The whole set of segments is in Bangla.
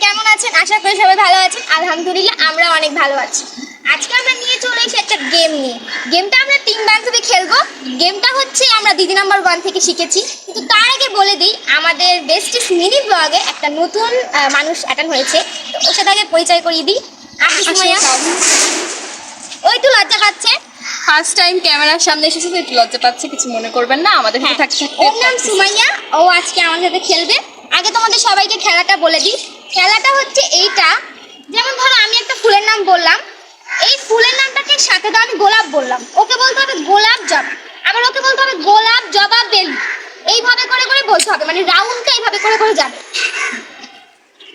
কেমন আছেন? আশা করি সবাই ভালো আছেন। আলহামদুলিল্লাহ আমরা অনেক ভালো আছি। আজকে আমরা নিয়ে চলে এসেছি একটা গেম নিয়ে। গেমটা আমরা 3 বান্ধবী খেলবো। গেমটা হচ্ছে আমরা দিদি নাম্বার 1 থেকে শিখেছি। কিন্তু তার আগে বলে দিই, আমাদের বেস্টিস মিনি ব্লগে একটা নতুন মানুষ অ্যাটেন্ড হয়েছে। তো ওর সাথে আগে পরিচয় করিয়ে দিই। আপনি সুমাইয়া? ওই তো লজ্জা পাচ্ছে। ফার্স্ট টাইম ক্যামেরার সামনে এসেছে তো একটু লজ্জা পাচ্ছে, কিছু মনে করবেন না। আমাদের সাথে থাকতে ওর নাম সুমাইয়া, ও আজকে আমার সাথে খেলবে। আগে তোমাদের সবাইকে খেলাটা বলে দিই। খেলাটা হচ্ছে এইটা, যেমন ধরো আমি একটা ফুলের নাম বললাম, এই ফুলের নামটাকে সাথে তো আমি গোলাপ বললাম, ওকে বলতে হবে গোলাপ জবা, আবার ওকে বলতে হবে গোলাপ জবা বেলি। এইভাবে করে করে বলতে হবে, মানে রাউন্ডটা এইভাবে করে করে যাবে।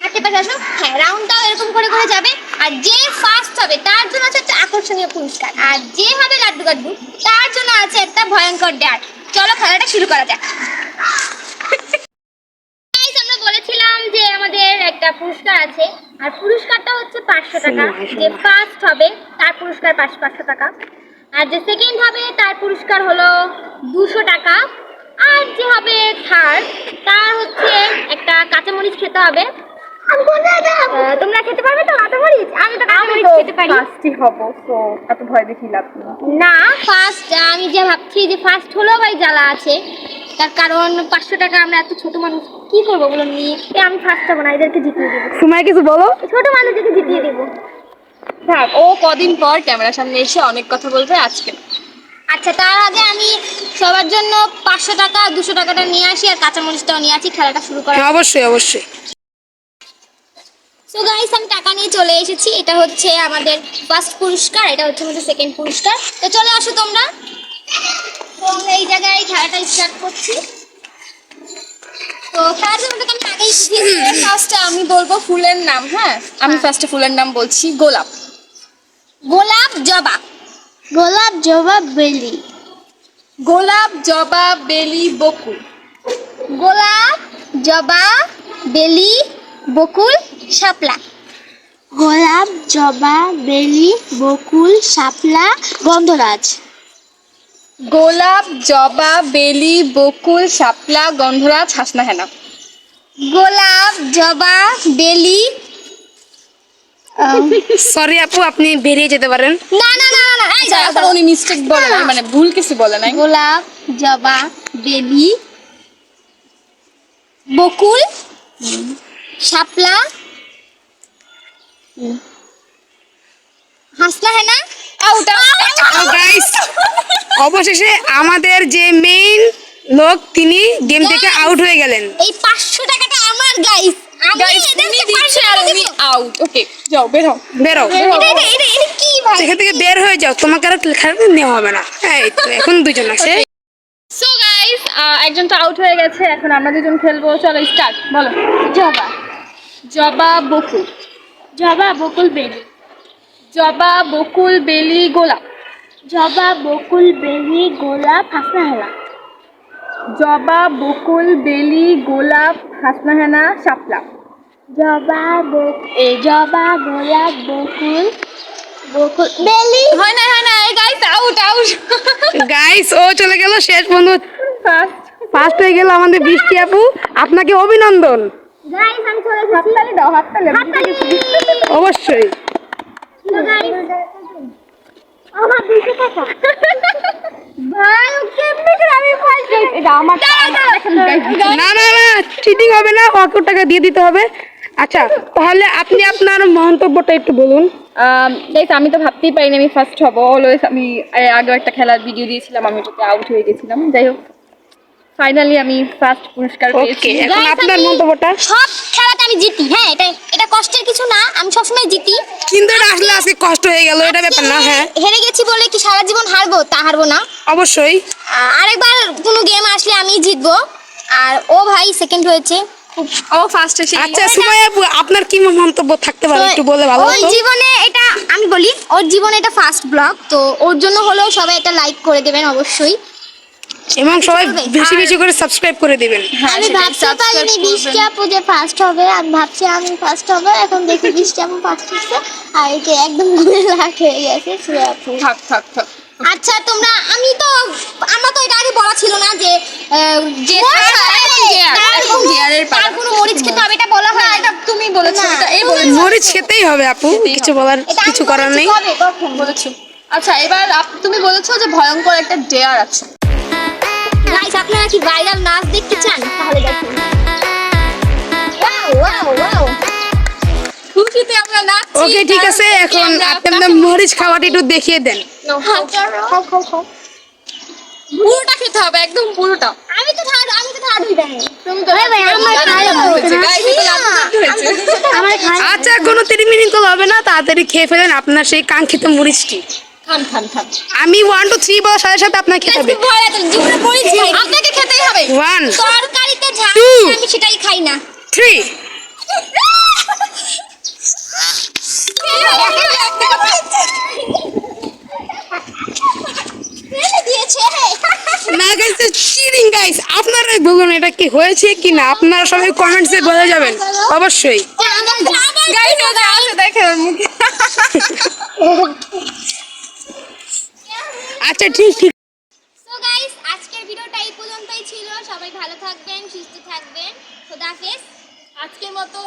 হাতে পাশে আসো। হ্যাঁ, রাউন্ডটাও এরকম করে করে যাবে। আর যে ফার্স্ট হবে তার জন্য আছে একটা আকর্ষণীয় পুরস্কার, আর যে হবে লাড্ডু গাড্ডু তার জন্য আছে একটা ভয়ঙ্কর ড্যার। চলো খেলাটা শুরু করা যাক। Guys, আমরা বলেছিলাম যে আমাদের একটা পুরস্কার আছে, আর পুরস্কারটা হচ্ছে 500 টাকা। যে ফার্স্ট হবে তার পুরস্কার 500 টাকা, আর যে সেকেন্ড হবে তার পুরস্কার হলো 200 টাকা, আর যে হবে থার্ড তার হচ্ছে একটা কাঁচামরিচ খেতে হবে। তোমরা খেতে পারবে তো কাঁচামরিচ? আমি তো কাঁচামরিচ খেতে পারি। ফার্স্টই হব, তো এত ভয় দেখি লাভ নেই। না, ফার্স্ট আমি যে ভাবছি যে ফার্স্ট হলেও ভাই জ্বালা আছে, তার কারণ 500 টাকা আমরা এত ছোট মানুষ কি করবো বলো নিয়ে। আমি ফার্স্ট হবো না, এদেরকে জিতিয়ে দেবো। সুমাই কিছু বলো। ছোট মানুষদেরকে জিতিয়ে দেবো। থাক, ও কদিন পর ক্যামেরার সামনে এসে অনেক কথা বলবে, আজকে আচ্ছা, তার আগে আমি সবার জন্য 500 টাকা 200 টাকাটা নিয়ে আসি, আর কাঁচামরিচটাও নিয়ে আসি। খেলাটা শুরু করা। অবশ্যই অবশ্যই। সো গাইস, আমি টাকা নিয়ে চলে এসেছি। এটা হচ্ছে আমাদের ফার্স্ট পুরস্কার, এটা হচ্ছে আমাদের সেকেন্ড পুরস্কার। তো চলে আসো তোমরা। তো আমরা এই জায়গায় খেলাটা স্টার্ট করছি। তো খেলার জন্য আমি আগেই ফার্স্টে আমি বলবো ফুলের নাম। হ্যাঁ, আমি ফার্স্টে ফুলের নাম বলছি গোলাপ। গোলাপ জবা। গোলাপ জবা বেলি। গোলাপ জবা বেলি বকুল। গোলাপ জবা বেলি বকুল শাপলা। গোলাপ জবা বেলি বকুল শাপলা গন্ধরাজ। গোলাপ জবা বেলি বকুল শাপলা গন্ধরাজ হাসনা হেনা। গোলাপ জবা বেলি সরি আপু, আপনি বেরিয়ে যেতে পারেন। না না না না না, এই দাঁড়াও, এখন উনি মিস্টেক বলে নাই, মানে ভুল কিছু বলে নাই। গোলাপ জবা বেলি বকুল শাপলা হাসনা হেনা। গাইস, অবশেষে আমাদের যে মেইন লোক তিনি গেম থেকে আউট হয়ে গেলেন। এই 500 টাকাটা আমার গাইস। আমি Guys, উনি এদেরকে দিচ্ছে 500 আর টাকা উনি দেব। আউট। ওকে, যাও বের হও। বেরো, এটা কি ভাই? এখান থেকে বের হয়ে যাও, তোমাকে আর খেলতে নেওয়া হবে না। এই তো এখন দুজন আছে। সো গাইস, একজন তো আউট হয়ে গেছে, এখন আমরা দুজন খেলবো। চলো স্টার্ট, বলো। জবা জবা বকুল। জবা বকুল বেলি। জবা বকুল বেলি গোলাপ। জবা বকুল বেলি গোলাপ হাসনা হেনা। জবা বকুল বেলি গোলাপ হাসনা হেনা শাপলা। জবা গোলাপ বকুল বকুল বেলি। হয় না এই গাইস আউট আউট। গাইস, ও চলে গেল শেষ বন্ধু, ফার্স্ট ফার্স্ট হয়ে গেল আমাদের বৃষ্টি আপু। আপনাকে অভিনন্দন। গাইস, আমি চলে এসেছি। হাততালি দাও, হাততালি। অবশ্যই। তো গাইস, আমার 200 টাকা। ভাই, ও কেমনে করে আমি ফার্স্ট হইছি? এটা আমার দেখেন গাইস। না না না, চিটিং হবে না, ওকে টাকা দিয়ে দিতে হবে। আচ্ছা, তাহলে আপনি আপনার মন্তব্যটা একটু বলুন। গাইস, আমি তো ভাবতেই পারিনি আমি ফার্স্ট হব। অলওয়েজ আমি আগে একটা খেলার ভিডিও দিয়েছিলাম, আমি ওটাতে আউট হয়ে গেছিলাম। যাই হোক, ফাইনালি আমি ফার্স্ট পুরস্কার পেয়েছি। ওকে, এখন Guys, আপনার আমি মন্তব্যটা। সব খেলাতে আমি জিতি। হ্যাঁ, এটা কষ্টের কিছু না, আমি সবসময় জিতি। কিন্তু এটা আসলে আজকে কষ্ট হয়ে গেল, এটা ব্যাপার না। হ্যাঁ, হেরে গেছি বলে কি সারা জীবন হারবো? তা হারবো না। অবশ্যই। আরেকবার কোনো গেম আসলে আমি জিতবো। আর ও ভাই সেকেন্ড হয়েছে। ও ফার্স্ট এসে আচ্ছা সুমাইয়া আপু, আপনার কি মন্তব্য থাকতে পারে একটু বলে ভালো ওর হতো। জীবনে এটা আমি বলি, ওর জীবনে এটা ফার্স্ট ব্লগ, তো ওর জন্য হলেও সবাই এটা লাইক করে দেবেন অবশ্যই। এবং সবাই বেশি বেশি করে সাবস্ক্রাইব করে দিবেন। আমি ভাবতে পারিনি বৃষ্টি আপু যে ফার্স্ট হবে। আমি ভাবছি আমি ফার্স্ট হব, এখন দেখি বৃষ্টি আপু ফার্স্ট হচ্ছে, আর একে একদম ঘুরে লাখ হয়ে গেছে সুরা আপু। থাক আচ্ছা, আমরা তো এটা আগে বলা ছিল না যে যে তার কোনো মরিচ খেতে হবে, এটা বলা হয়। এটা তুমি বলে বলেছো এটা এই বলেছো মরিচ খেতেই হবে আপু, কিছু বলার এটা কিছু করার নেই। কবে কখন বলেছো। আচ্ছা এবার তুমি বলেছো যে ভয়ঙ্কর একটা ডেয়ার আছে। গাইস আপনারা কি ভাইরাল নাচ দেখতে চান তাহলে দেখুন ওয়াও ওয়াও ওয়াও খুশিতে আমরা নাচছি। ওকে ঠিক আছে, কারণ এখন আমরা আপনাদের মরিচ খাওয়াটা একটু দেখিয়ে দেন। খাও খাও খাও পুরোটা খেতে হবে, একদম পুরোটা। আমি তো থার্ড হই দেন তুমি তো ভাই আমার খাওয়া হয়েছে গাইস, এটা লাড্ডু হয়েছে। আমার খাওয়া আচ্ছা কোনো 3 মিনিট হবে না, তাড়াতাড়ি খেয়ে ফেলেন আপনার সেই কাঙ্ক্ষিত মরিচটি। খান খান খান। আমি 1 2 3 বলার সাথে সাথে আপনাকে খেতে হবে। ভয় লাগে জীবনে মরিচ খাই আপনাকে খেতেই হবে। 1 তরকারিতে ঝাল Two. আমি সেটাই খাই না 3 ফেলে দিয়েছে না গাইস, চিটিং গাইস। আপনারা বলুন এটা কি হয়েছে কি না, আপনারা সবাই কমেন্টসে বলে যাবেন অবশ্যই। গাইস ওটা আছে দেখেন ওর মুখে। আচ্ছা ঠিক ঠিক সো গাইস আজকের ভিডিওটা এই পর্যন্তই ছিল। সবাই ভালো থাকবেন, সুস্থ থাকবেন। খোদা হাফেজ। আজকের মতো